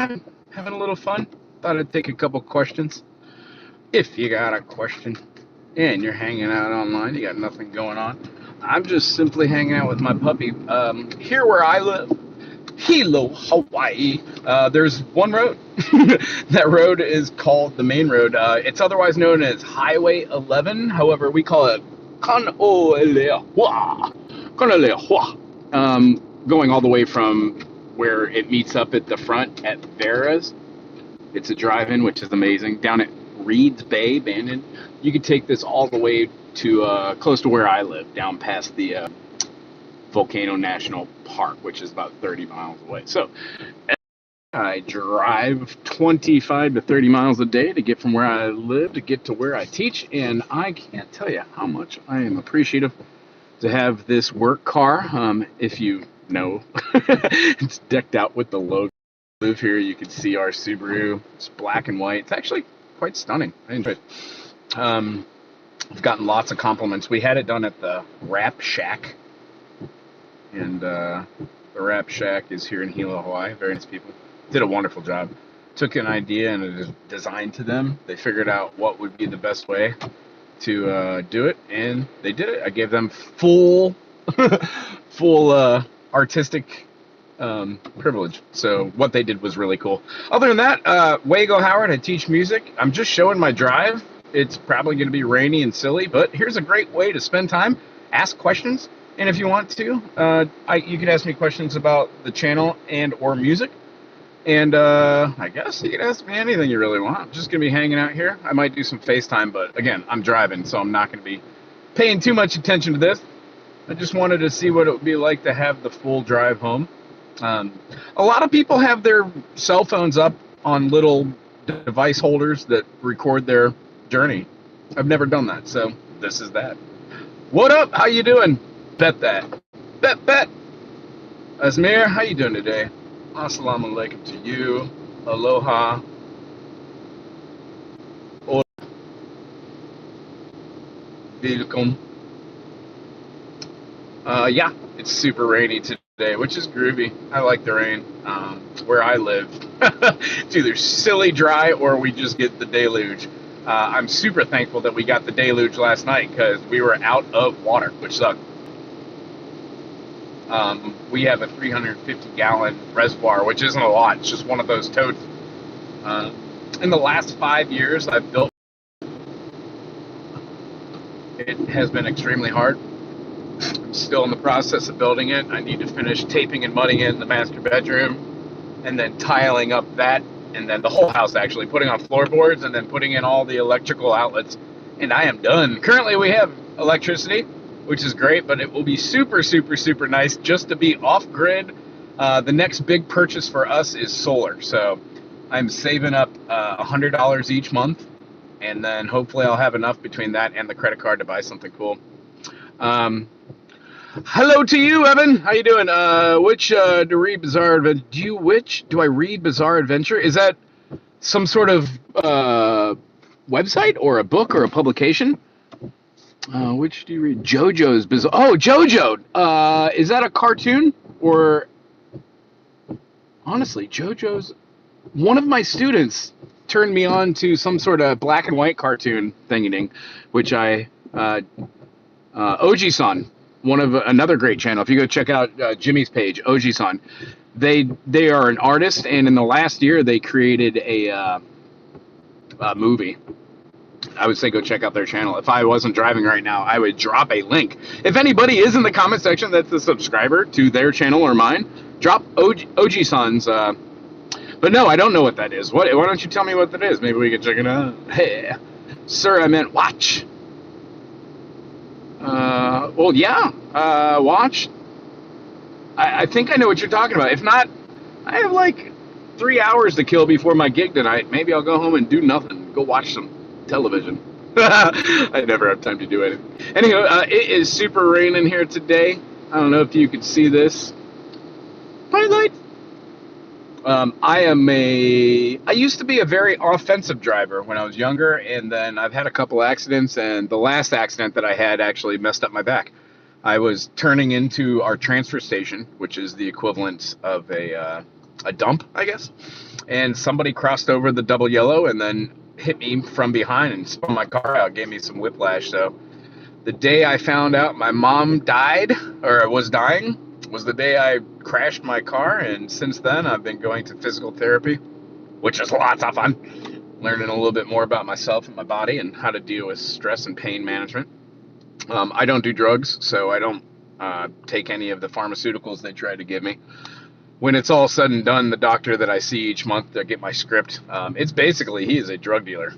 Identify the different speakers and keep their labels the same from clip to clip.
Speaker 1: having a little fun. Thought I'd take a couple questions. If you got a question and you're hanging out online, you got nothing going on. I'm just simply hanging out with my puppy. Here where I live, Hilo, Hawaii. There's one road. That road is called the main road. It's otherwise known as Highway 11. However, we call it Kaneohua. Kaneohua. Going all the way from where it meets up at the front at Vera's. It's a drive-in, which is amazing. Down at Reed's Bay, Bandon. You could take this all the way to close to where I live, down past the Volcano National Park, which is about 30 miles away. So I drive 25 to 30 miles a day to get from where I live to get to where I teach, and I can't tell you how much I am appreciative to have this work car. If you know, it's decked out with the logo. Live here, you can see our Subaru. It's black and white. It's actually quite stunning. I enjoy it. I've gotten lots of compliments. We had it done at the Wrap Shack, and the Wrap Shack is here in Hilo, Hawaii. Very nice people. Did a wonderful job. Took an idea and a design to them. They figured out what would be the best way to do it, and they did it. I gave them full artistic privilege. So what they did was really cool. Other than that, Wago Howard, I teach music. I'm just showing my drive. It's probably going to be rainy and silly, but here's a great way to spend time. Ask questions, and if you want to, you can ask me questions about the channel and or music. And I guess you can ask me anything you really want. I'm just going to be hanging out here. I might do some FaceTime, but again, I'm driving, so I'm not going to be paying too much attention to this. I just wanted to see what it would be like to have the full drive home. A lot of people have their cell phones up on little device holders that record their journey. I've never done that, so this is that. What up? How you doing? Bet that. Bet. Asmir, how you doing today? Assalamu alaikum to you. Aloha. Or welcome. Yeah, it's super rainy today, which is groovy. I like the rain. Where I live, it's either silly dry or we just get the deluge. I'm super thankful that we got the deluge last night because we were out of water, which sucked. We have a 350-gallon reservoir, which isn't a lot. It's just one of those totes. In the last 5 years, I've built. It has been extremely hard. I'm still in the process of building it. I need to finish taping and mudding in the master bedroom, and then tiling up that, and then the whole house, actually, putting on floorboards, and then putting in all the electrical outlets, and I am done. Currently, we have electricity, which is great, but it will be super, super, super nice just to be off-grid. The next big purchase for us is solar, so I'm saving up $100 each month, and then hopefully I'll have enough between that and the credit card to buy something cool. Hello to you, Evan. How you doing? Which to read Bizarre Adventure? Do I read Bizarre Adventure? Is that some sort of website or a book or a publication? Which do you read? JoJo's Bizarre. Oh, JoJo. Is that a cartoon or? Honestly, JoJo's. One of my students turned me on to some sort of black and white cartoon thingy, which I Oji-san. Another great channel. If you go check out Jimmy's page, Oji-san, they are an artist, and in the last year they created a movie. I would say go check out their channel. If I wasn't driving right now, I would drop a link. If anybody is in the comment section that's a subscriber to their channel or mine, drop Oji-san's. But no, I don't know what that is. Why don't you tell me what that is? Maybe we can check it out. Hey, sir, I meant watch. Well, yeah, watch. I think I know what you're talking about. If not, I have like 3 hours to kill before my gig tonight. Maybe I'll go home and do nothing. Go watch some television. I never have time to do anything. Anyway, it is super raining here today. I don't know if you can see this. Highlight. I used to be a very offensive driver when I was younger, and then I've had a couple accidents, and the last accident that I had actually messed up my back. I was turning into our transfer station, which is the equivalent of a a dump, I guess. And somebody crossed over the double yellow and then hit me from behind and spun my car out, gave me some whiplash. So the day I found out my mom died or was dying was the day I crashed my car. And since then, I've been going to physical therapy, which is lots of fun. Learning a little bit more about myself and my body and how to deal with stress and pain management. I don't do drugs, so I don't take any of the pharmaceuticals they try to give me. When it's all said and done, the doctor that I see each month to get my script, it's basically he is a drug dealer.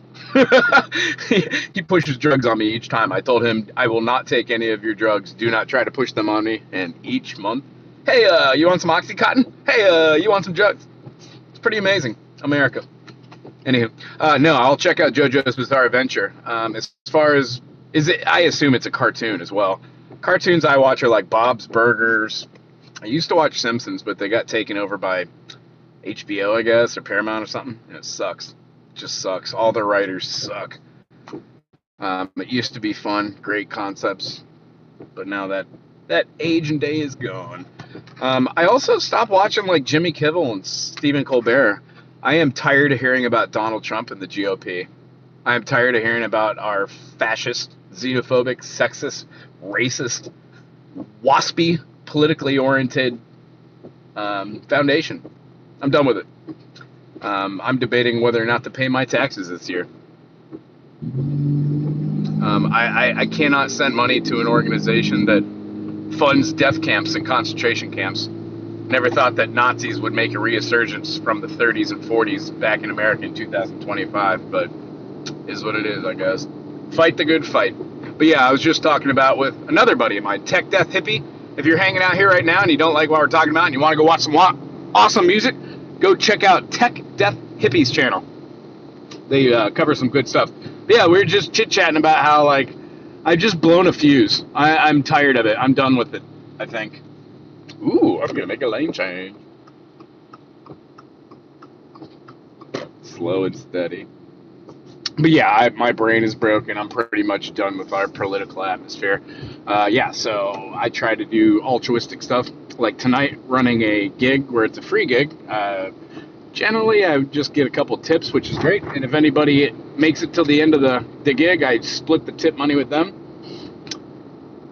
Speaker 1: He pushes drugs on me each time. I told him I will not take any of your drugs. Do not try to push them on me. And each month, hey, you want some Oxycontin? Hey, you want some drugs? It's pretty amazing, America. Anywho, no, I'll check out JoJo's Bizarre Adventure. As far as I assume it's a cartoon as well. Cartoons I watch are like Bob's Burgers. I used to watch Simpsons, but they got taken over by HBO, I guess, or Paramount or something. And it sucks. It just sucks. All the writers suck. It used to be fun, great concepts, but now that age and day is gone. I also stopped watching like Jimmy Kimmel and Stephen Colbert. I am tired of hearing about Donald Trump and the GOP. I am tired of hearing about our fascist, xenophobic, sexist, racist, waspy, politically oriented foundation. I'm done with it. I'm debating whether or not to pay my taxes this year. I cannot send money to an organization that funds death camps and concentration camps. Never thought that Nazis would make a resurgence from the 30s and 40s back in America in 2025, but is what it is, I guess. Fight the good fight. But yeah, I was just talking about with another buddy of mine, Tech Death Hippie. If you're hanging out here right now and you don't like what we're talking about and you want to go watch some awesome music, go check out Tech Death Hippie's channel. They cover some good stuff. But yeah, we were just chit-chatting about how, like, I've just blown a fuse. I'm tired of it. I'm done with it, I think. Ooh, I'm going to make a lane change. Slow and steady. But yeah, my brain is broken. I'm pretty much done with our political atmosphere. Yeah, so I try to do altruistic stuff. Like tonight, running a gig where it's a free gig. Generally, I just get a couple tips, which is great. And if anybody makes it till the end of the gig, I split the tip money with them.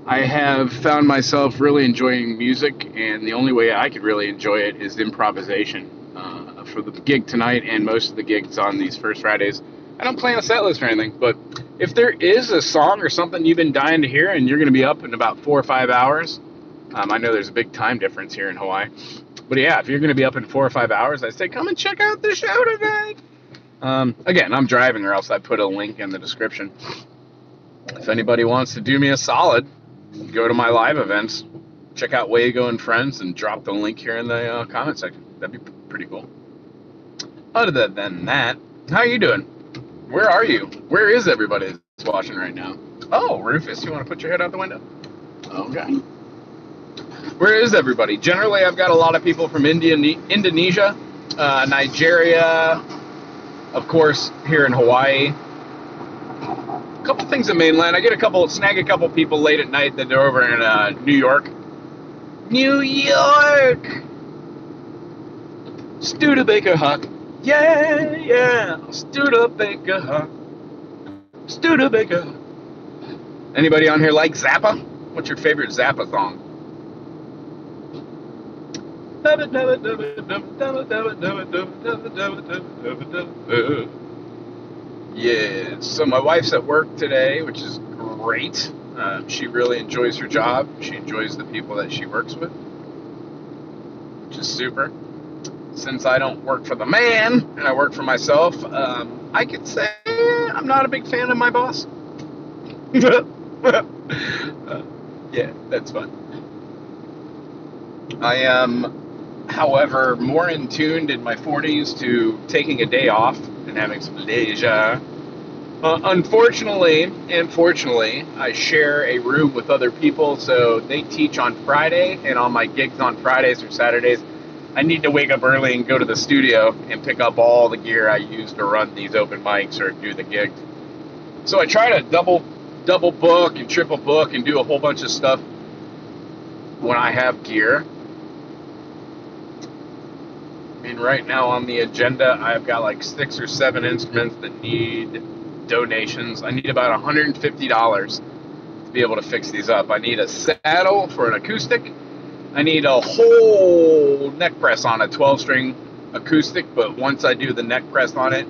Speaker 1: I have found myself really enjoying music, and the only way I could really enjoy it is improvisation. For the gig tonight and most of the gigs on these first Fridays, I don't plan a set list or anything, but if there is a song or something you've been dying to hear and you're going to be up in about 4 or 5 hours, I know there's a big time difference here in Hawaii, but yeah, if you're going to be up in 4 or 5 hours, I say come and check out the show tonight. Again, I'm driving, or else I put a link in the description. If anybody wants to do me a solid, go to my live events, check out Wago and Friends, and drop the link here in the comment section. That'd be pretty cool. Other than that, how are you doing? Where are you? Where is everybody that's watching right now? Oh, Rufus, you want to put your head out the window? Okay. Where is everybody? Generally, I've got a lot of people from Indonesia, Nigeria, of course, here in Hawaii. A couple things in mainland. I snag a couple people late at night that are over in New York. New York! Studebaker hut. Yeah, yeah. Studebaker hut. Studebaker. Anybody on here like Zappa? What's your favorite Zappa song? Yeah, so my wife's at work today, which is great. She really enjoys her job. She enjoys the people that she works with, which is super. Since I don't work for the man and I work for myself, I could say I'm not a big fan of my boss. Yeah, that's fun. I am, however, more in tuned in my 40s to taking a day off and having some leisure. Unfortunately and fortunately, I share a room with other people, so they teach on Friday, and on my gigs on Fridays or Saturdays, I need to wake up early and go to the studio and pick up all the gear I use to run these open mics or do the gigs. So I try to double book and triple book and do a whole bunch of stuff when I have gear. I mean, right now on the agenda, I've got like 6 or 7 instruments that need donations. I need about $150 to be able to fix these up. I need a saddle for an acoustic. I need a whole neck press on a 12-string acoustic, but once I do the neck press on it,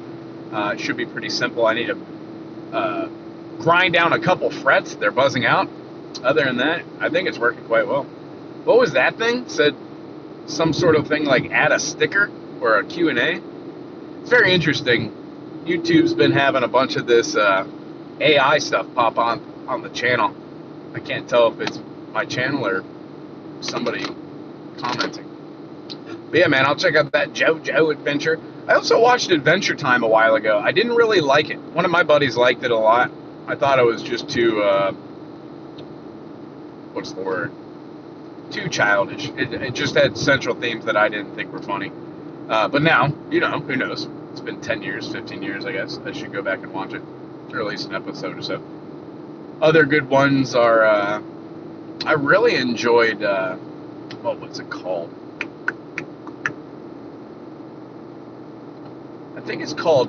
Speaker 1: it should be pretty simple. I need to grind down a couple frets. They're buzzing out. Other than that, I think it's working quite well. What was that thing? Said some sort of thing like add a sticker or a Q&A. It's very interesting. YouTube's been having a bunch of this AI stuff pop on the channel. I can't tell if it's my channel or somebody commenting. But yeah, man, I'll check out that JoJo adventure. I also watched Adventure Time a while ago. I didn't really like it. One of my buddies liked it a lot. I thought it was just too, what's the word? Too childish. It just had central themes that I didn't think were funny. But now, you know, who knows? It's been 10 years, 15 years, I guess. I should go back and watch it. Or at least an episode or so. Other good ones are, I really enjoyed, what's it called? I think it's called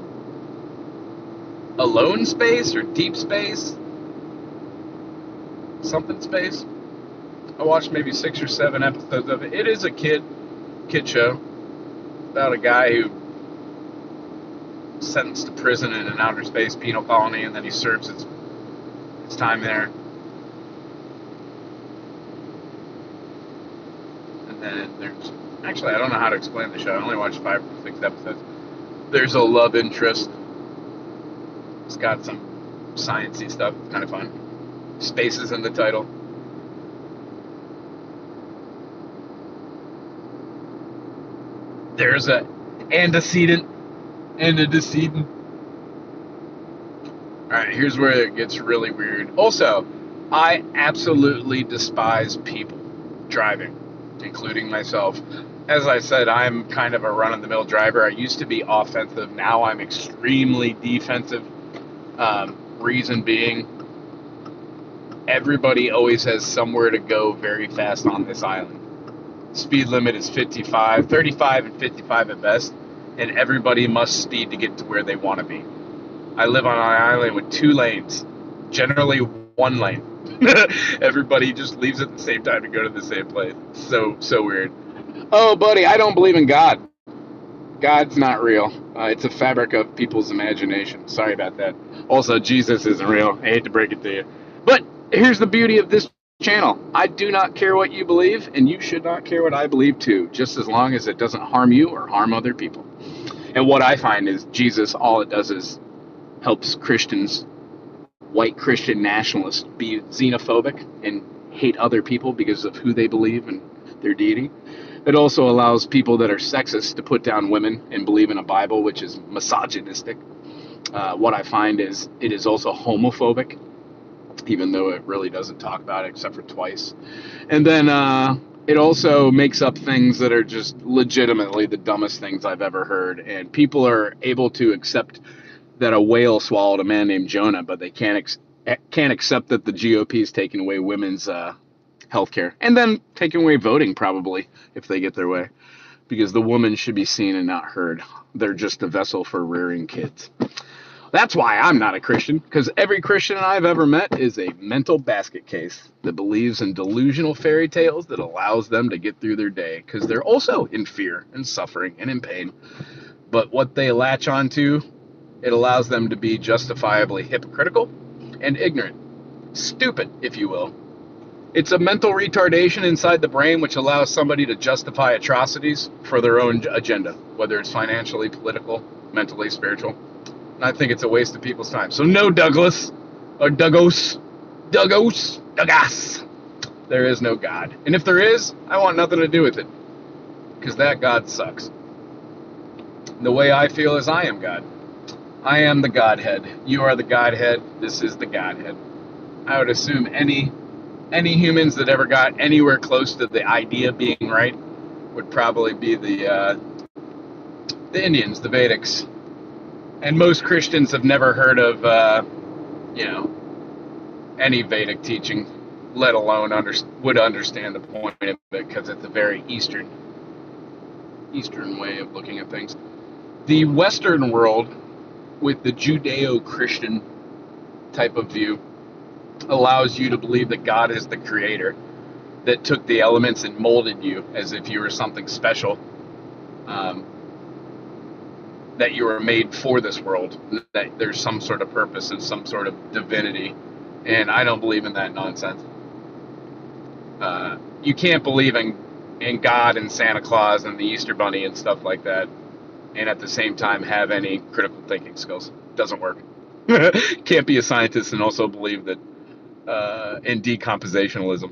Speaker 1: Alone Space or Deep Space. Something Space. I watched maybe 6 or 7 episodes of it. It is a kid show about a guy who sentenced to prison in an outer space penal colony, and then he serves his time there. And then there's, actually, I don't know how to explain the show. I only watched 5 or 6 episodes. There's a love interest. It's got some sciencey stuff. It's kind of fun. Space is in the title. There's a antecedent and a decedent. Alright, here's where it gets really weird. Also, I absolutely despise people driving, including myself. As I said, I'm kind of a run-of-the-mill driver. I used to be offensive. Now I'm extremely defensive. Reason being, everybody always has somewhere to go very fast on this island. Speed limit is 55, 35 and 55 at best, and everybody must speed to get to where they want to be. I live on an island with 2 lanes, generally 1 lane. Everybody just leaves at the same time to go to the same place. So weird. Oh, buddy, I don't believe in God. God's not real. It's a fabric of people's imagination. Sorry about that. Also, Jesus isn't real. I hate to break it to you. But here's the beauty of this channel. I do not care what you believe, and you should not care what I believe too, just as long as it doesn't harm you or harm other people. And what I find is Jesus, all it does is helps Christians, white Christian nationalists, be xenophobic and hate other people because of who they believe and their deity. It also allows people that are sexist to put down women and believe in a Bible which is misogynistic. What I find is it is also homophobic, even though it really doesn't talk about it except for twice. And then it also makes up things that are just legitimately the dumbest things I've ever heard. And people are able to accept that a whale swallowed a man named Jonah, but they can't accept that the GOP is taking away women's health care, and then taking away voting probably if they get their way, because the woman should be seen and not heard. They're just a vessel for rearing kids. That's why I'm not a Christian, because every Christian I've ever met is a mental basket case that believes in delusional fairy tales that allows them to get through their day, because they're also in fear and suffering and in pain. But what they latch onto, it allows them to be justifiably hypocritical and ignorant. Stupid, if you will. It's a mental retardation inside the brain which allows somebody to justify atrocities for their own agenda, whether it's financially, political, mentally, spiritual. And I think it's a waste of people's time. So no, Douglas, or Douglas. There is no God. And if there is, I want nothing to do with it, because that God sucks. The way I feel is I am God. I am the Godhead. You are the Godhead. This is the Godhead. I would assume any humans that ever got anywhere close to the idea of being right would probably be the Indians, the Vedics. And most Christians have never heard of, any Vedic teaching, let alone would understand the point of it, because it's a very Eastern Eastern way of looking at things. The Western world, with the Judeo-Christian type of view, allows you to believe that God is the creator that took the elements and molded you as if you were something special, um, that you were made for this world, that there's some sort of purpose and some sort of divinity. And I don't believe in that nonsense. You can't believe in God and Santa Claus and the Easter Bunny and stuff like that, and at the same time have any critical thinking skills. Doesn't work. Can't be a scientist and also believe that in decompositionalism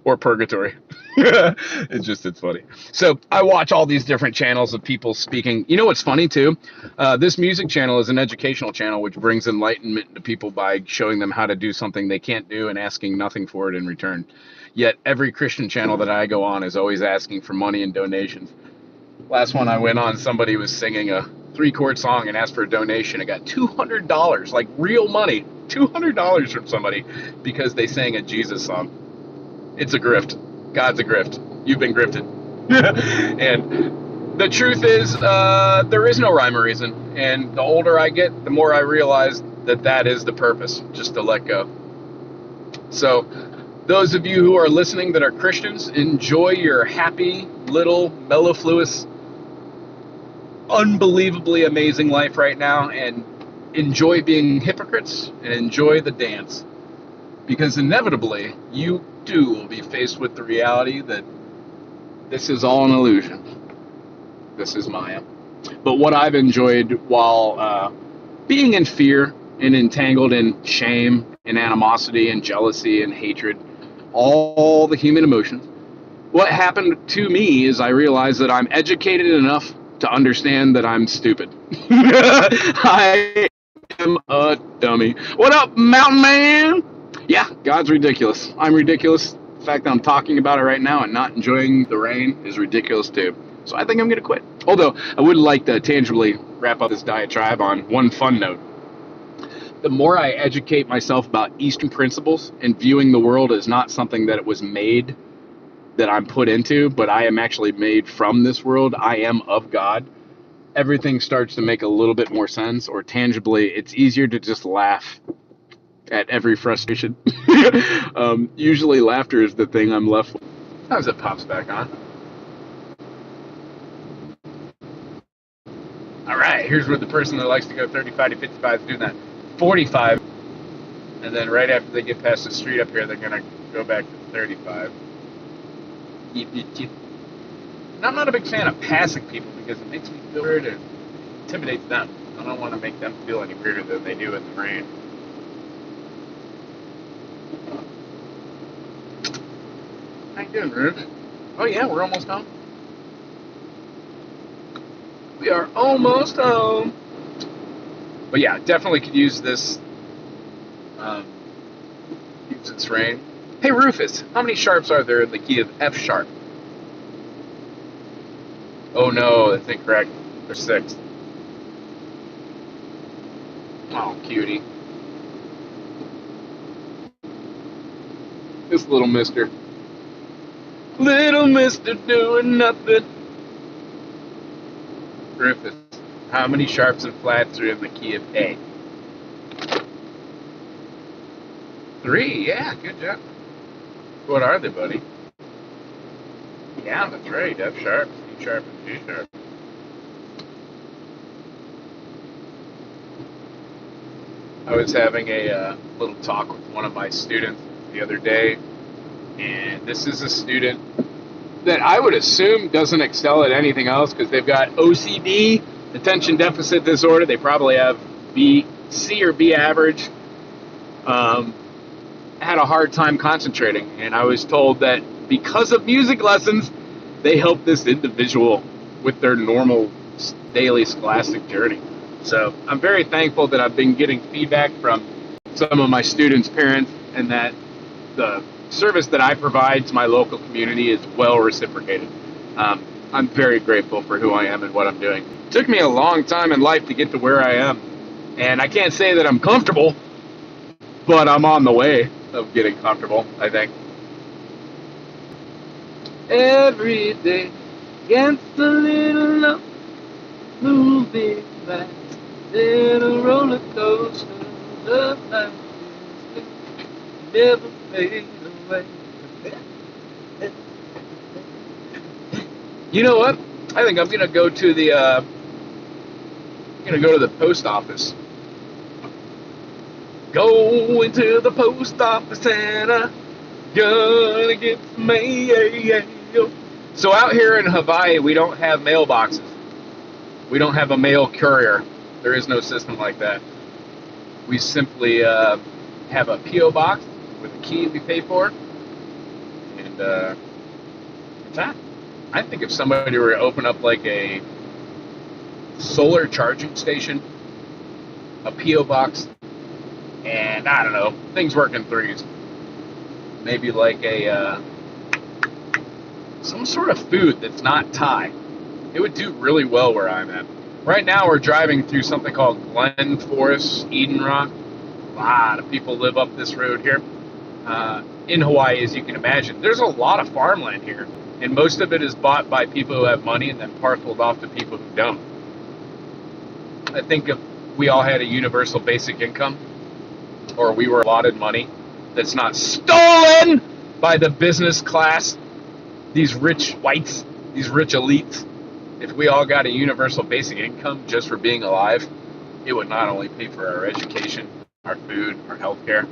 Speaker 1: or purgatory. It's funny. So I watch all these different channels of people speaking. You know what's funny too? This music channel is an educational channel which brings enlightenment to people by showing them how to do something they can't do and asking nothing for it in return. Yet every Christian channel that I go on is always asking for money and donations. Last one I went on, somebody was singing a 3-chord song and asked for a donation. I got $200, like real money, $200 from somebody because they sang a Jesus song. It's a grift. God's a grift. You've been grifted. And the truth is, there is no rhyme or reason. And the older I get, the more I realize that that is the purpose, just to let go. So those of you who are listening that are Christians, enjoy your happy, little, mellifluous, unbelievably amazing life right now, and enjoy being hypocrites and enjoy the dance, because inevitably you too will be faced with the reality that this is all an illusion. This is Maya. But what I've enjoyed while being in fear and entangled in shame and animosity and jealousy and hatred, all the human emotions, what happened to me is I realized that I'm educated enough to understand that I'm stupid. I am a dummy. What up, mountain man? Yeah, God's ridiculous. I'm ridiculous. The fact that I'm talking about it right now and not enjoying the rain is ridiculous too. So I think I'm going to quit. Although I would like to tangibly wrap up this diatribe on one fun note. The more I educate myself about Eastern principles and viewing the world as not something that it was made, that I'm put into, but I am actually made from this world, I am of God, everything starts to make a little bit more sense, or tangibly, it's easier to just laugh at every frustration. Usually laughter is the thing I'm left with. As it pops back on. All right, here's where the person that likes to go 35 to 55 is doing that. 45, and then right after they get past the street up here, they're going to go back to 35. And I'm not a big fan of passing people because it makes me feel weird and intimidates them. I don't want to make them feel any weirder than they do in the rain. How you doing, Ruth? Oh yeah, we're almost home. We are almost home. But yeah, definitely could use this. Use its rain. Hey Rufus, how many sharps are there in the key of F sharp? Oh no, that's incorrect. There's 6. Oh, cutie. This little mister. Little mister doing nothing. Rufus, how many sharps and flats are in the key of A? 3, yeah, good job. What are they, buddy? Yeah, that's right. F sharp, C sharp, and G sharp. I was having a little talk with one of my students the other day, and this is a student that I would assume doesn't excel at anything else because they've got OCD, attention deficit disorder. They probably have C or B average. Had a hard time concentrating, and I was told that because of music lessons, they help this individual with their normal daily scholastic journey. So I'm very thankful that I've been getting feedback from some of my students' parents, and that the service that I provide to my local community is well reciprocated. I'm very grateful for who I am and what I'm doing. It took me a long time in life to get to where I am, and I can't say that I'm comfortable, but I'm on the way of getting comfortable, I think. Every day against a little love, moving fast, little roller coaster of life never fade away. You know what? I think I'm gonna go to the post office. Going to the post office and I'm gonna get some mail. So out here in Hawaii, we don't have mailboxes. We don't have a mail courier. There is no system like that. We simply have a P.O. box with a key we pay for, and it's that. I think if somebody were to open up like a solar charging station, a P.O. box, and I don't know, things work in threes. Maybe like a some sort of food that's not Thai. It would do really well where I'm at. Right now we're driving through something called Glen Forest, Eden Rock. A lot of people live up this road here. In Hawaii, as you can imagine, there's a lot of farmland here, and most of it is bought by people who have money and then parceled off to people who don't. I think if we all had a universal basic income, or we were allotted money that's not stolen by the business class, these rich whites, these rich elites, if we all got a universal basic income just for being alive, it would not only pay for our education, our food, our health care,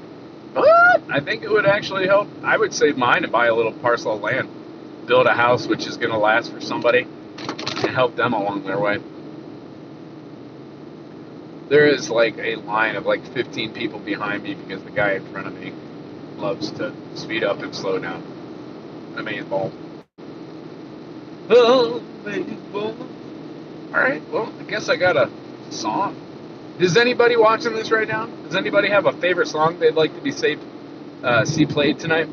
Speaker 1: but I think it would actually help. I would save mine and buy a little parcel of land, build a house which is going to last for somebody, and help them along their way. There is like a line of like 15 people behind me because the guy in front of me loves to speed up and slow down. Amazing. Oh, baseball. All right, well, I guess I got a song. Is anybody watching this right now? Does anybody have a favorite song they'd like to be see played tonight?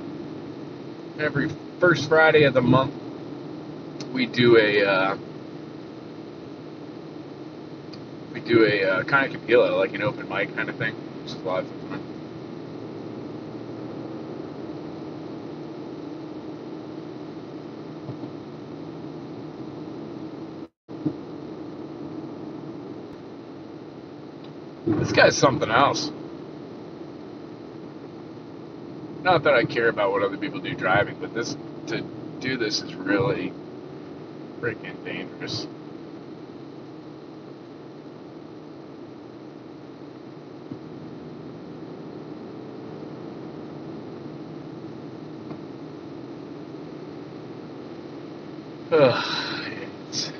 Speaker 1: Every first Friday of the month, we do a kind of capilla, like an open mic kind of thing, which is a lot of fun. This guy's something else. Not that I care about what other people do driving, but to do this is really freaking dangerous. It's,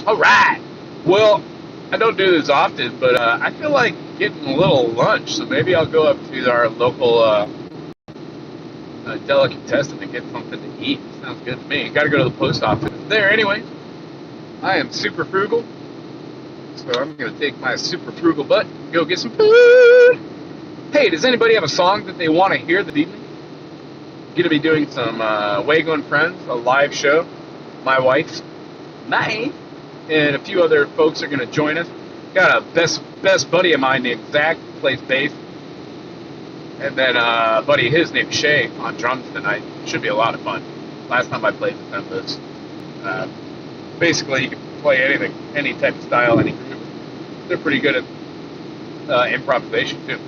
Speaker 1: all right. Well, I don't do this often, but I feel like getting a little lunch, so maybe I'll go up to our local delicatessen and get something to eat. Sounds good to me. Got to go to the post office there anyway. I am super frugal, so I'm going to take my super frugal butt and go get some food. Hey, does anybody have a song that they want to hear this evening? Going to be doing some Wago and Friends, a live show. My wife, May, and a few other folks are going to join us. Got a best buddy of mine named Zach, who plays bass. And then a buddy of his named Shay on drums tonight. Should be a lot of fun. Last time I played with them was basically you can play anything, any type of style, any group. They're pretty good at improvisation too.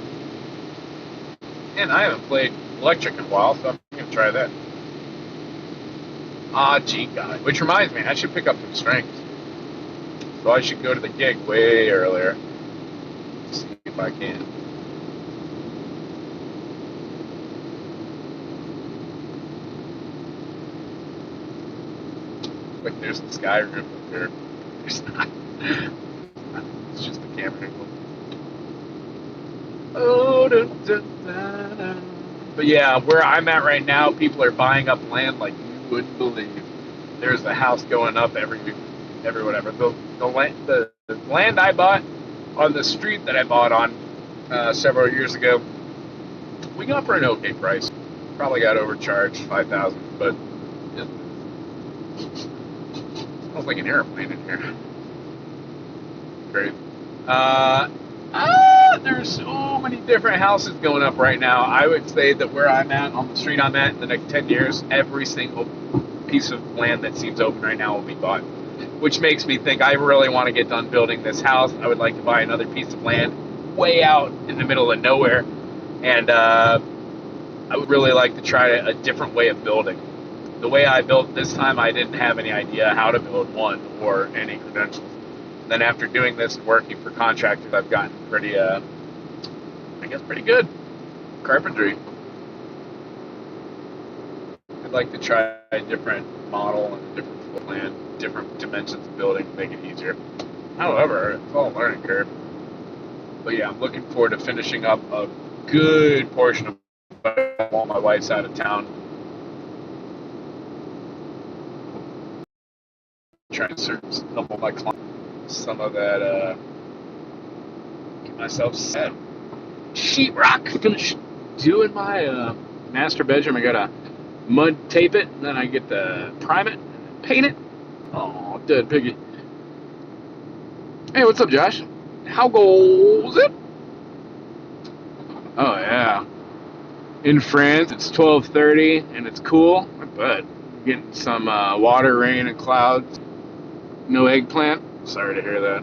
Speaker 1: And I haven't played electric in a while, so I'm going to try that. Ah, gee, God. Which reminds me, I should pick up some strings. So I should go to the gig way earlier. See if I can. Like there's the sky room up there. There's not. It's just the camera angle. Oh, da, da, da, da. But yeah, where I'm at right now, people are buying up land like you wouldn't believe. There's a house going up every whatever. The land I bought on the street that I bought on several years ago, we got for an okay price. Probably got overcharged $5,000, but it smells like an airplane in here. Great. There's so many different houses going up right now. I would say that where I'm at, on the street I'm at, in the next 10 years, every single piece of land that seems open right now will be bought. Which makes me think I really want to get done building this house. I would like to buy another piece of land way out in the middle of nowhere. And I would really like to try a different way of building. The way I built this time, I didn't have any idea how to build one or any credentials. Then after doing this and working for contractors, I've gotten pretty, I guess, pretty good carpentry. I'd like to try a different model and a different floor plan, different dimensions of building to make it easier. However, it's all a learning curve. But yeah, I'm looking forward to finishing up a good portion of while my wife's out of town. Trying to serve a couple of my clients some of that, get myself set. Sheetrock, finished doing my master bedroom. I gotta mud tape it, and then I get to prime it, and paint it. Oh, dead piggy. Hey, what's up, Josh? How goes it? Oh yeah. In France, it's 12:30, and it's cool, but getting some water, rain, and clouds. No eggplant. Sorry to hear that.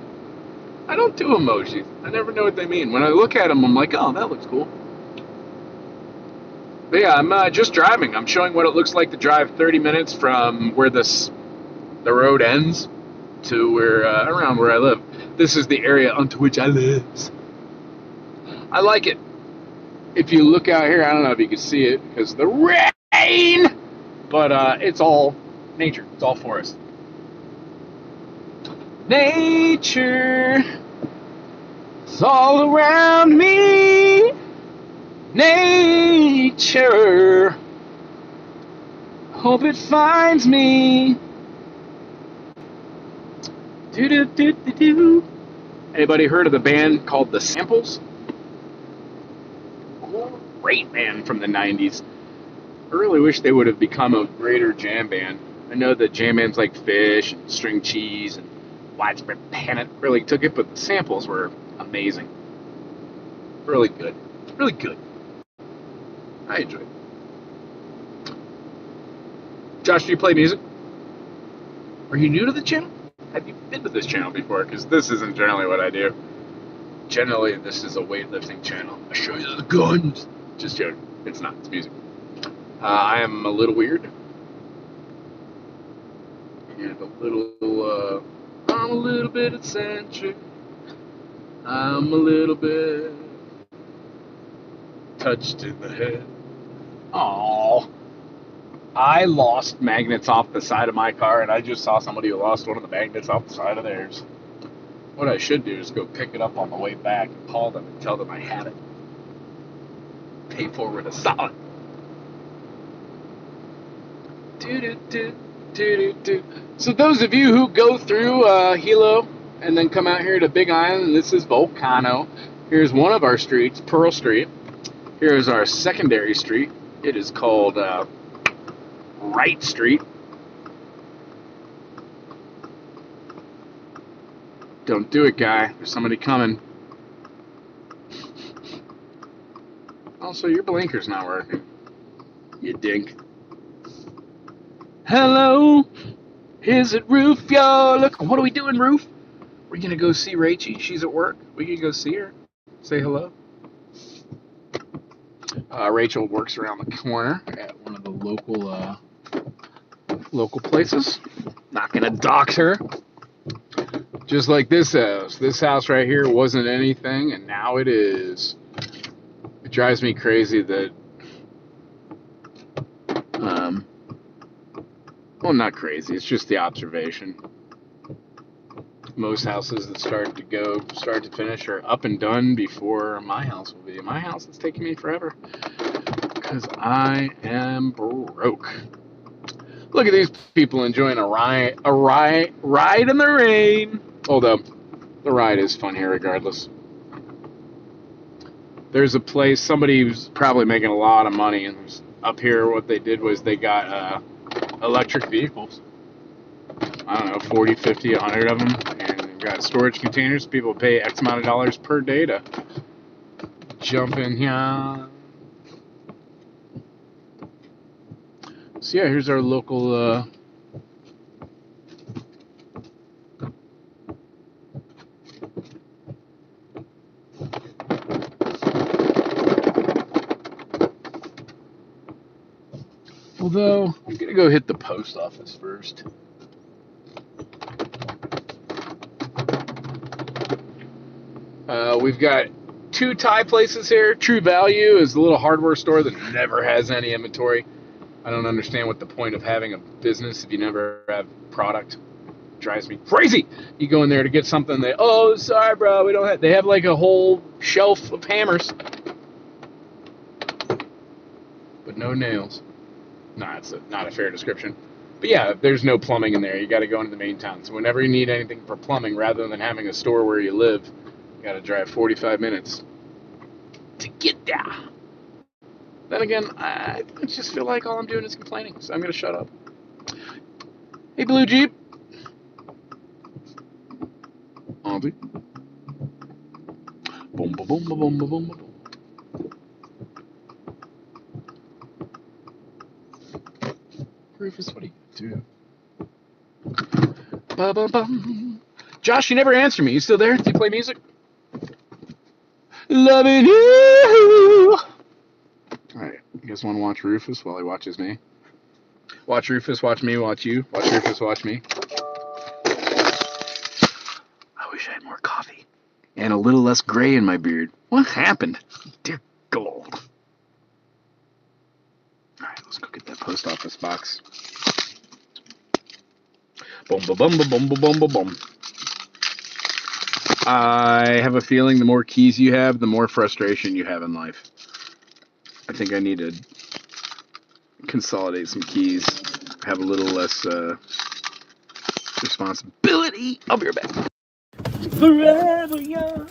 Speaker 1: I don't do emojis. I never know what they mean. When I look at them, I'm like, oh, that looks cool. But yeah, I'm just driving. I'm showing what it looks like to drive 30 minutes from where the road ends to where around where I live. This is the area onto which I live. I like it. If you look out here, I don't know if you can see it because of the rain, but it's all nature. It's all forest. Nature is all around me. Nature, hope it finds me. Do. Anybody heard of the band called The Samples? Great band from the 90s. I really wish they would have become a greater jam band. I know that jam bands like Fish and String Cheese and Widespread Panic really took it, but the Samples were amazing. Really good. Really good. I enjoy it. Josh, do you play music? Are you new to the channel? Have you been to this channel before? Because this isn't generally what I do. Generally, this is a weightlifting channel. I show you the guns. Just joking. It's not. It's music. I am a little weird. And I'm a little bit eccentric. I'm a little bit touched in the head. Aww. I lost magnets off the side of my car, and I just saw somebody who lost one of the magnets off the side of theirs. What I should do is go pick it up on the way back and call them and tell them I had it. Pay forward a solid. So those of you who go through Hilo and then come out here to Big Island, and this is Volcano. Here's one of our streets, Pearl Street. Here's our secondary street. It is called Wright Street. Don't do it, guy. There's somebody coming. Also, your blinker's not working. You dink. Hello. Is it Roof, yo? Look, what are we doing, Roof? We're going to go see Rachie. She's at work. We can go see her. Say hello. Rachel works around the corner at one of the local places. Not going to dox her. Just like this house. This house right here wasn't anything, and now it is. It drives me crazy that, well, not crazy. It's just the observation. Most houses that start to finish are up and done before my house will be. My house is taking me forever because I am broke. Look at these people enjoying a ride in the rain. Although The ride is fun here regardless. There's a place, somebody who's probably making a lot of money, and up here what they did was they got electric vehicles. I don't know, 40, 50, 100 of them, and they've got storage containers. People pay X amount of dollars per day to jump in here. So yeah, here's our local although I'm gonna go hit the post office first. We've got two Thai places here. True Value is a little hardware store that never has any inventory. I don't understand what the point of having a business if you never have product. It drives me crazy. You go in there to get something, oh, sorry, bro, we don't have. They have like a whole shelf of hammers, but no nails. Nah, it's not a fair description. But yeah, there's no plumbing in there. You got to go into the main town. So whenever you need anything for plumbing, rather than having a store where you live, you got to drive 45 minutes to get there. Then again, I just feel like all I'm doing is complaining, so I'm going to shut up. Hey, Blue Jeep. Auntie. Boom, boom, boom, boom, boom, boom, boom. Rufus, what are you doing? Ba-ba-bum. Josh, you never answer me. You still there? Do you play music? Loving you. All right. You guys want to watch Rufus while he watches me? Watch Rufus, watch me, watch you. Watch Rufus, watch me. I wish I had more coffee. And a little less gray in my beard. What happened? Dear God. Alright, let's go get that post office box. Boom, boom, boom, boom, boom, boom, boom, boom. I have a feeling the more keys you have, the more frustration you have in life. I think I need to consolidate some keys. Have a little less responsibility. I'll be right back. Forever young.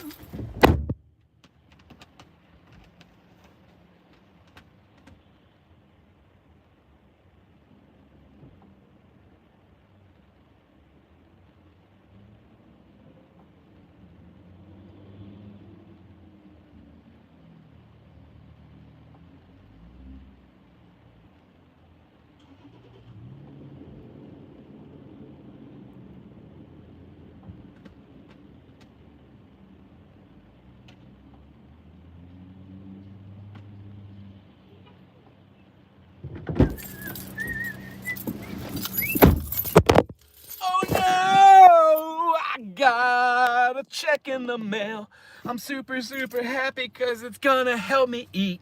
Speaker 1: Got a check in the mail. I'm super, super happy because it's gonna help me eat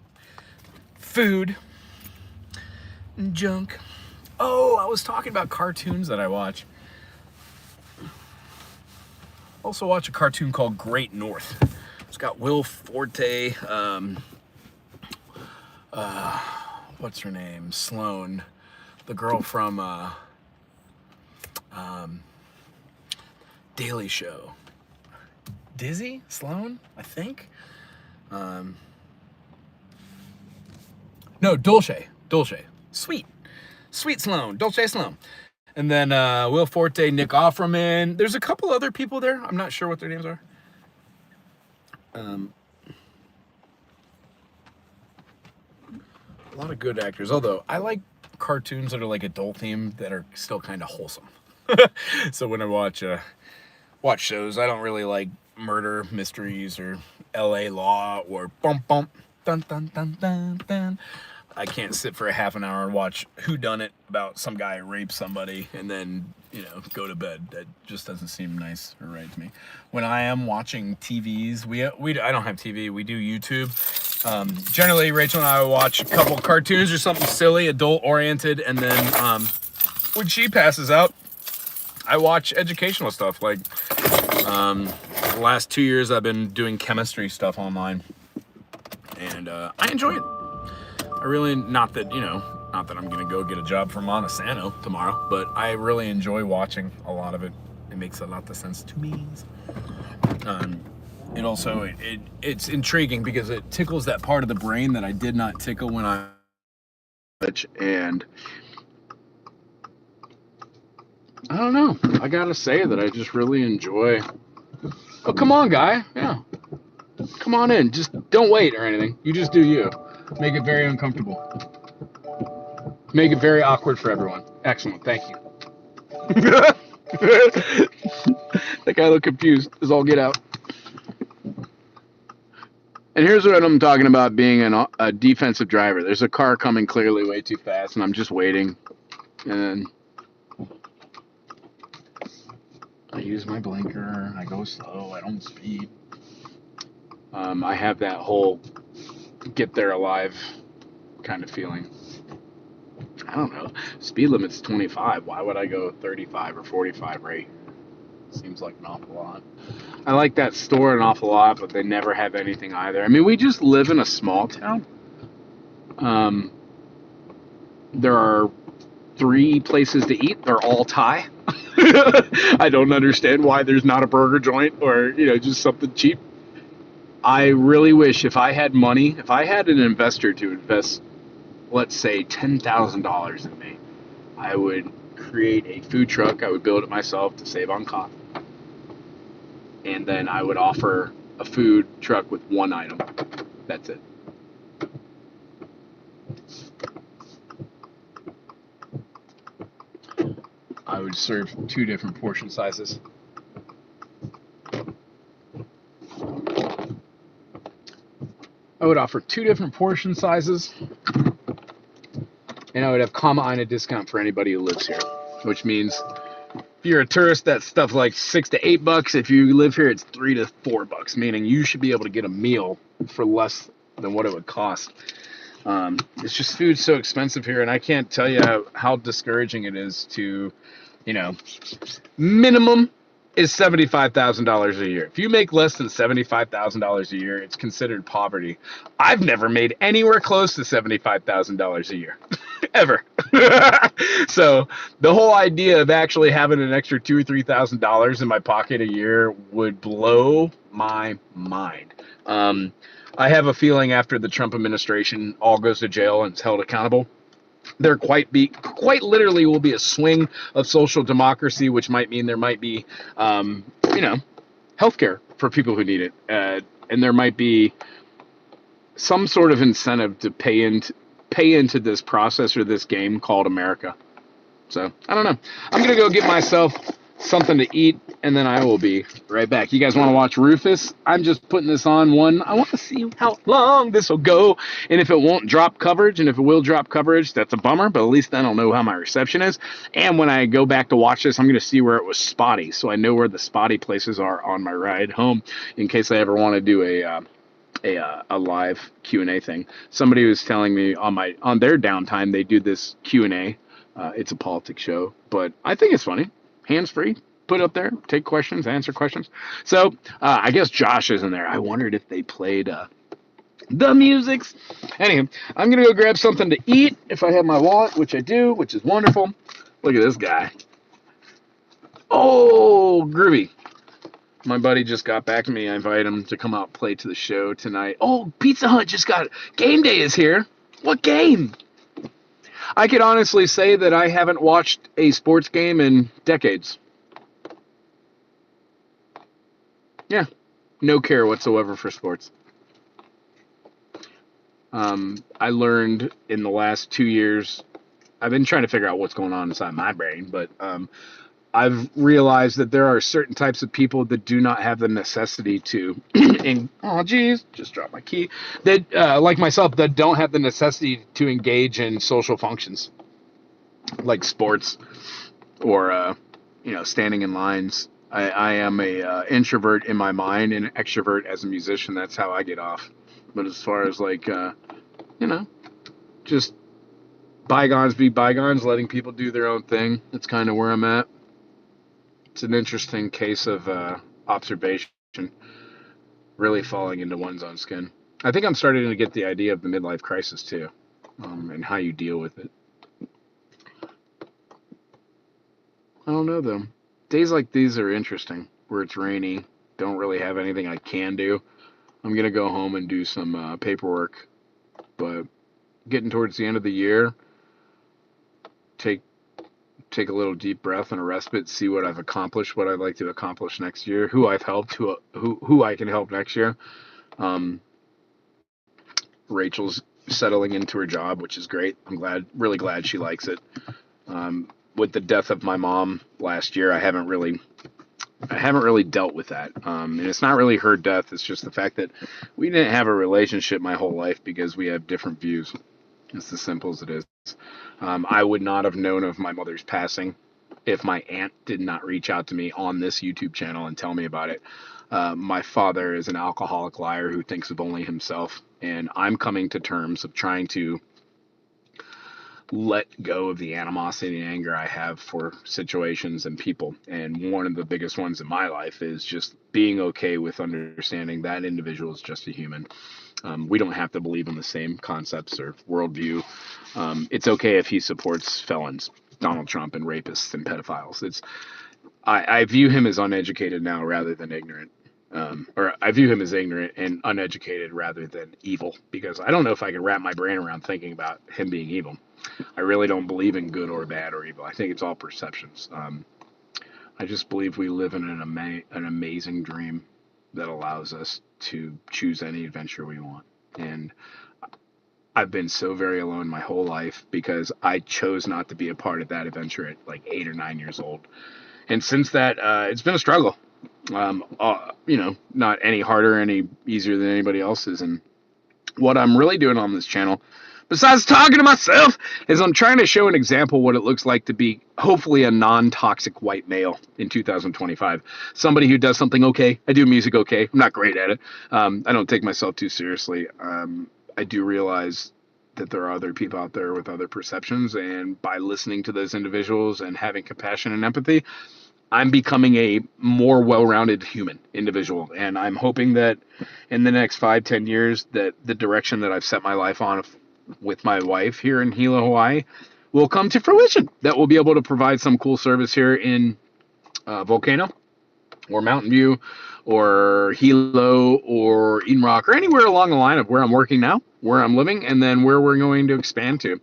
Speaker 1: food and junk. Oh, I was talking about cartoons that I watch. Also watch a cartoon called Great North. It's got Will Forte, what's her name? Sloane, the girl from Daily Show. Dizzy Sloane, I think. No, Dulce. Sweet Sloane, Dulce Sloane. And then Will Forte, Nick Offerman. There's a couple other people there. I'm not sure what their names are. A lot of good actors. Although I like cartoons that are like adult themed that are still kind of wholesome. So when I watch shows, I don't really like murder mysteries or L.A. Law or bump bump dun dun dun dun dun. I can't sit for a half an hour and watch whodunit about some guy rapes somebody and then, go to bed. That just doesn't seem nice or right to me. When I am watching TVs, I don't have TV. We do YouTube. Generally, Rachel and I will watch a couple cartoons or something silly, adult-oriented, and then when she passes out, I watch educational stuff. Like, the last 2 years, I've been doing chemistry stuff online, and I enjoy it. I really, not that I'm gonna go get a job for Monsanto tomorrow, but I really enjoy watching a lot of it. It makes a lot of sense to me.
Speaker 2: Um, it's intriguing because it tickles that part of the brain that I did not tickle when I
Speaker 1: and I don't know. I gotta say that I just really enjoy. Oh, come on, guy. Yeah, come on in. Just don't wait or anything. You just do you. Make it very uncomfortable. Make it very awkward for everyone. Excellent. Thank you. That guy looked confused. Is all get out. And here's what I'm talking about being a defensive driver. There's a car coming clearly way too fast, and I'm just waiting. And I use my blinker. I go slow. I don't speed. I have that whole get there alive kind of feeling. I don't know. Speed limit's 25. Why would I go 35 or 45 rate? Seems like an awful lot. I like that store an awful lot, but they never have anything either. I mean, we just live in a small town. There are 3 places to eat. They're all Thai. I don't understand why there's not a burger joint or, just something cheap. I really wish if I had money, if I had an investor to invest, let's say, $10,000 in me, I would create a food truck. I would build it myself to save on cost. And then I would offer a food truck with one item. That's it. I would serve 2 different portion sizes. I would offer 2 different portion sizes, and I would have Kama Ina discount for anybody who lives here, which means if you're a tourist, that's stuff like $6 to $8. If you live here, it's $3 to $4, meaning you should be able to get a meal for less than what it would cost. It's just food's so expensive here, and I can't tell you how discouraging it is to, minimum is $75,000 a year. If you make less than $75,000 a year, it's considered poverty. I've never made anywhere close to $75,000 a year, ever. So the whole idea of actually having an extra $2,000 or $3,000 in my pocket a year would blow my mind. I have a feeling after the Trump administration all goes to jail and is held accountable, there quite literally will be a swing of social democracy, which might mean there might be, healthcare for people who need it, and there might be some sort of incentive to pay into this process or this game called America. So I don't know. I'm gonna go get myself something to eat, and then I will be right back. You guys want to watch Rufus? I'm just putting this on one. I want to see how long this will go, and if it won't drop coverage, and if it will drop coverage, that's a bummer, but at least then I'll know how my reception is. And when I go back to watch this, I'm going to see where it was spotty, so I know where the spotty places are on my ride home, in case I ever want to do a live Q&A thing. Somebody was telling me on their downtime they do this Q&A. It's a politics show, but I think it's funny. Hands free, put up there, take questions, answer questions. So I guess Josh is in there. I wondered if they played the musics. Anyway, I'm gonna go grab something to eat if I have my wallet, which I do, which is wonderful. Look at this guy. Oh, groovy. My buddy just got back to me. I invited him to come out and play to the show tonight. Oh, Pizza Hut just got game day is here. What game? I could honestly say that I haven't watched a sports game in decades. Yeah, no care whatsoever for sports. I learned in the last 2 years, I've been trying to figure out what's going on inside my brain, but I've realized that there are certain types of people that do not have the necessity to, oh geez, just dropped my key, that like myself, that don't have the necessity to engage in social functions like sports or standing in lines. I am a introvert in my mind and an extrovert as a musician. That's how I get off. But as far as like just bygones be bygones, letting people do their own thing, that's kind of where I'm at. It's an interesting case of observation, really falling into one's own skin. I think I'm starting to get the idea of the midlife crisis too, and how you deal with it. I don't know though. Days like these are interesting, where it's rainy don't really have anything I can do. I'm gonna go home and do some paperwork, but getting towards the end of the year, take take a little deep breath and a respite, see what I've accomplished, what I'd like to accomplish next year, who I've helped, who I can help next year. Um, Rachel's settling into her job, which is great. I'm really glad she likes it. With the death of my mom last year, I haven't really dealt with that. And it's not really her death. It's just the fact that we didn't have a relationship my whole life because we have different views. It's as simple as it is. I would not have known of my mother's passing if my aunt did not reach out to me on this YouTube channel and tell me about it. My father is an alcoholic liar who thinks of only himself, and I'm coming to terms of trying to let go of the animosity and anger I have for situations and people. And one of the biggest ones in my life is just being okay with understanding that individual is just a human. We don't have to believe in the same concepts or worldview. It's okay if he supports felons, Donald Trump, and rapists and pedophiles. I view him as uneducated now rather than ignorant. Or I view him as ignorant and uneducated rather than evil, because I don't know if I can wrap my brain around thinking about him being evil. I really don't believe in good or bad or evil. I think it's all perceptions. I just believe we live in an amazing dream that allows us to choose any adventure we want. And I've been so very alone my whole life because I chose not to be a part of that adventure at like 8 or 9 years old. And since that, it's been a struggle. Not any harder, any easier than anybody else's. And what I'm really doing on this channel, besides talking to myself, is I'm trying to show an example what it looks like to be hopefully a non-toxic white male in 2025. Somebody who does something okay. I do music okay. I'm not great at it. I don't take myself too seriously. I do realize that there are other people out there with other perceptions, and by listening to those individuals and having compassion and empathy, I'm becoming a more well-rounded human individual, and I'm hoping that in the next 5, 10 years, that the direction that I've set my life on with my wife here in Hilo, Hawaii, will come to fruition. That we'll be able to provide some cool service here in Volcano, or Mountain View, or Hilo, or Eden Rock, or anywhere along the line of where I'm working now, where I'm living, and then where we're going to expand to.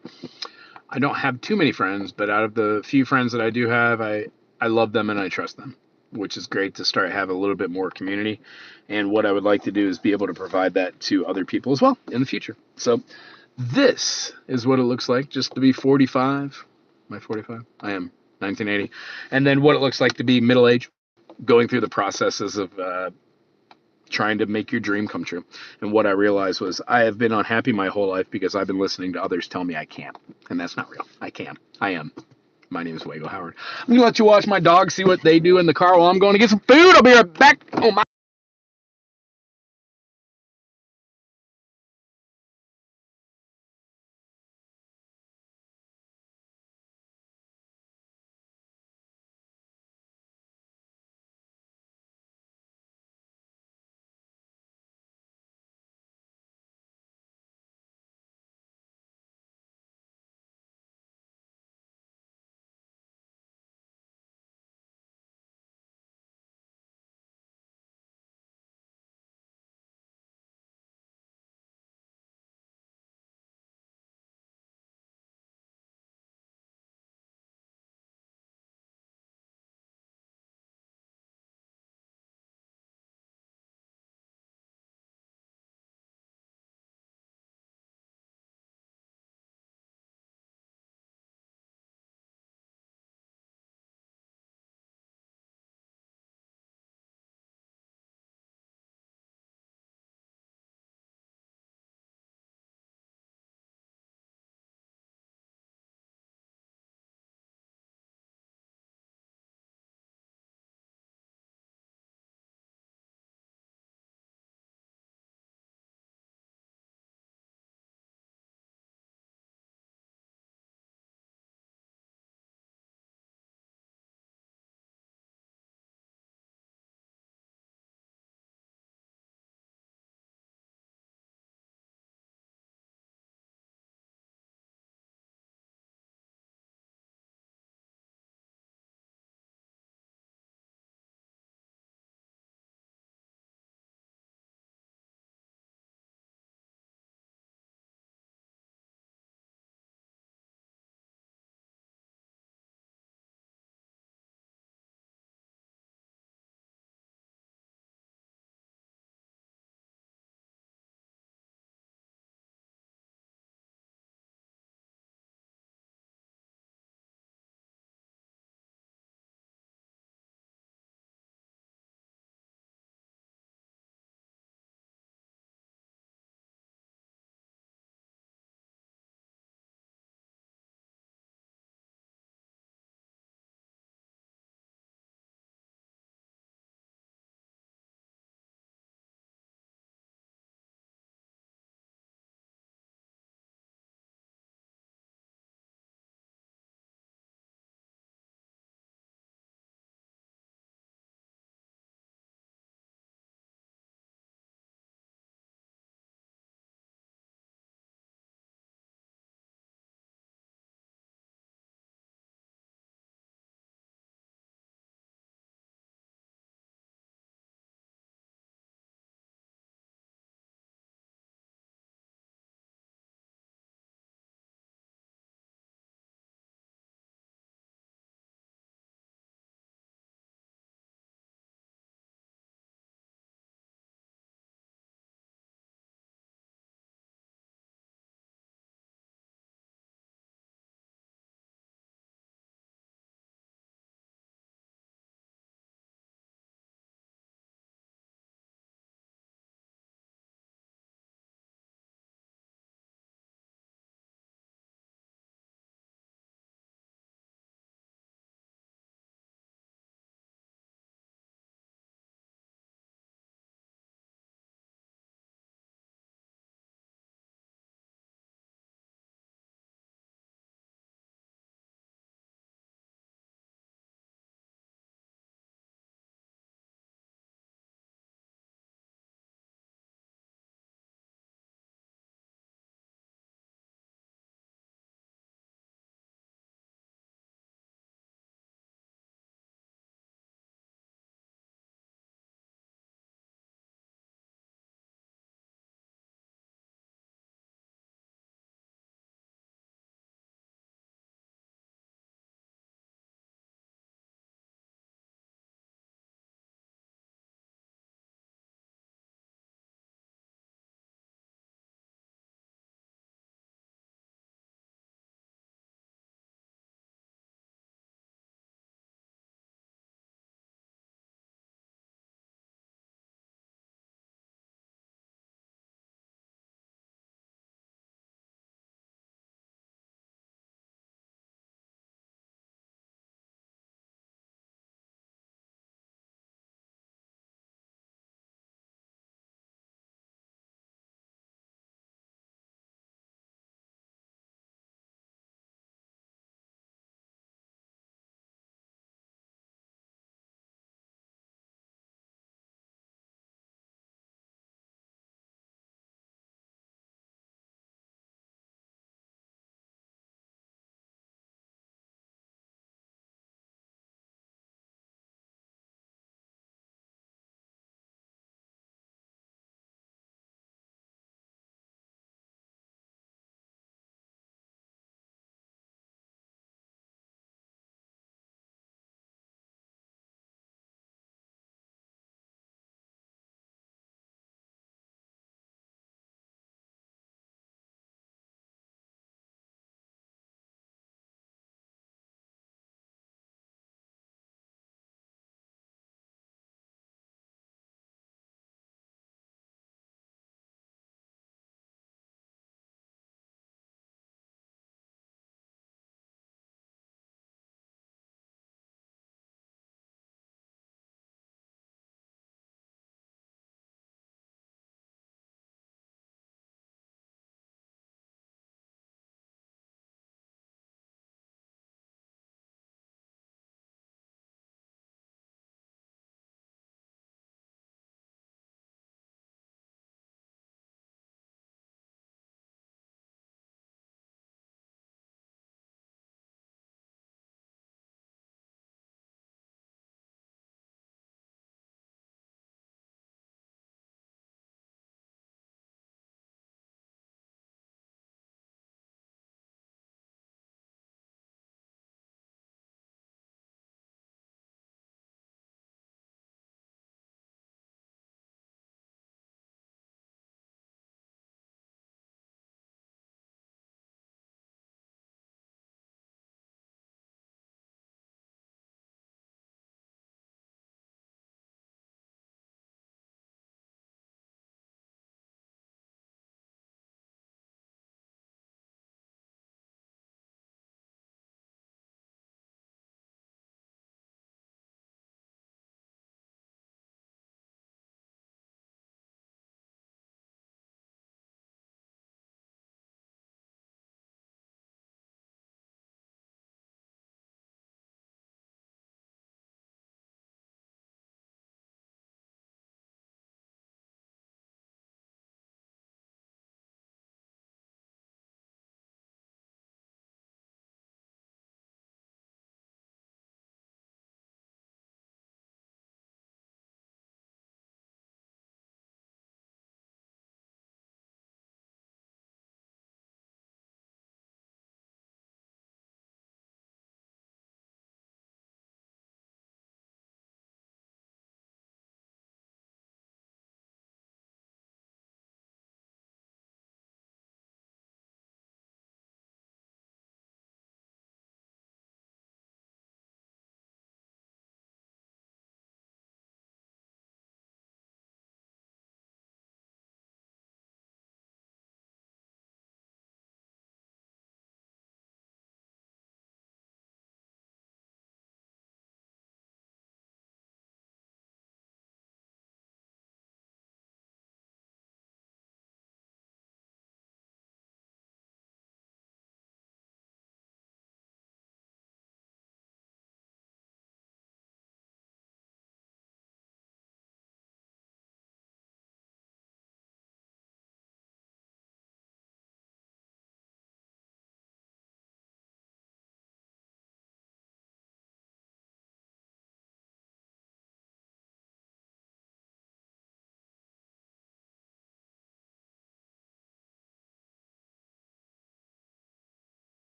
Speaker 1: I don't have too many friends, but out of the few friends that I do have, I love them and I trust them, which is great to start have a little bit more community. And what I would like to do is be able to provide that to other people as well in the future. So this is what it looks like just to be 45. Am I 45? I am. 1980. And then what it looks like to be middle age, going through the processes of trying to make your dream come true. And what I realized was I have been unhappy my whole life because I've been listening to others tell me I can't. And that's not real. I can. I am. My name is Wago Howard. I'm going to let you watch my dogs see what they do in the car while I'm going to get some food. I'll be right back. Oh, my.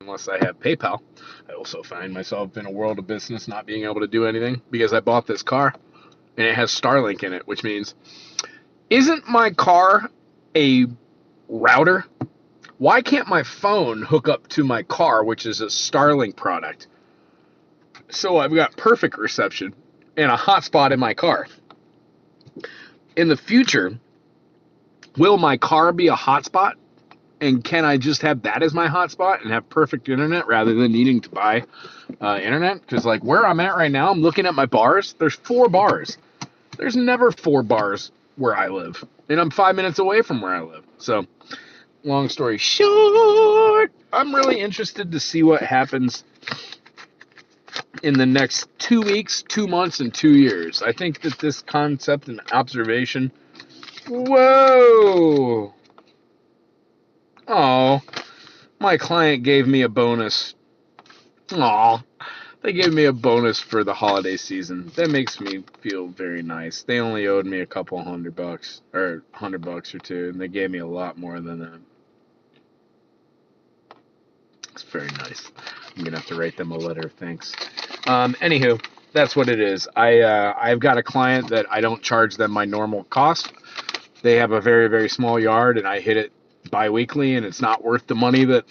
Speaker 1: unless I have PayPal. I also find myself in a world of business not being able to do anything because I bought this car and it has Starlink in it, which means, isn't my car a router? Why can't my phone hook up to my car, which is a Starlink product? So I've got perfect reception and a hotspot in my car. In the future, will my car be a hotspot? And can I just have that as my hotspot and have perfect internet rather than needing to buy internet? Because like where I'm at right now, I'm looking at my bars. There's 4 bars. There's never 4 bars where I live, and I'm 5 minutes away from where I live. So, long story short, I'm really interested to see what happens in the next 2 weeks, 2 months, and 2 years. I think that this concept and observation. Whoa! Oh, my client gave me a bonus. Aw, they gave me a bonus for the holiday season. That makes me feel very nice. They only owed me a couple $100 or $100 or two, and they gave me a lot more than that. It's very nice. I'm gonna have to write them a letter of thanks. Anywho, that's what it is. I've got a client that I don't charge them my normal cost. They have a very, very small yard, and I hit it bi-weekly, and it's not worth the money that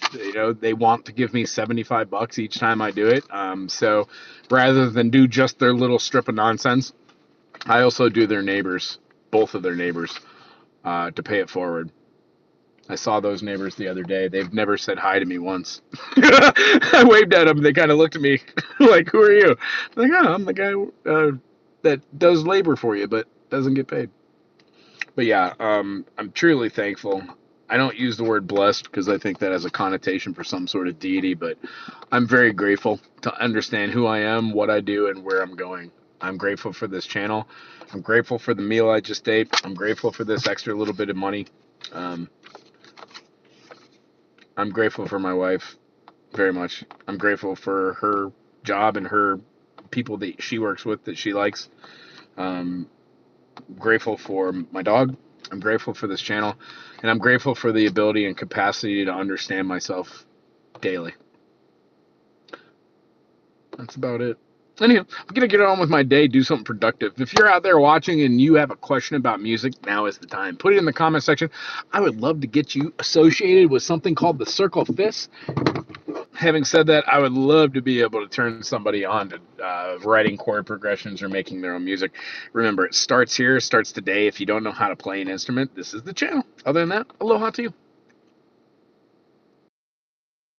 Speaker 1: they want to give me $75 each time I do it. So rather than do just their little strip of nonsense, I also do their neighbors, both of their neighbors, to pay it forward. I saw those neighbors the other day. They've never said hi to me once. I waved at them. They kind of looked at me like, "Who are you?" I'm like, "Oh, I'm the guy that does labor for you, but doesn't get paid." But yeah, I'm truly thankful. I don't use the word blessed because I think that has a connotation for some sort of deity, but I'm very grateful to understand who I am, what I do, and where I'm going. I'm grateful for this channel. I'm grateful for the meal I just ate. I'm grateful for this extra little bit of money. I'm grateful for my wife very much. I'm grateful for her job and her people that she works with that she likes. Grateful for my dog. I'm grateful for this channel, and I'm grateful for the ability and capacity to understand myself daily. That's about it. Anyway, I'm gonna get on with my day, do something productive. If you're out there watching and you have a question about music, now is the time. Put it in the comment section. I would love to get you associated with something called the Circle Fist. Having said that, I would love to be able to turn somebody on to writing chord progressions or making their own music. Remember, it starts here, starts today. If you don't know how to play an instrument, this is the channel. Other than that, aloha to you.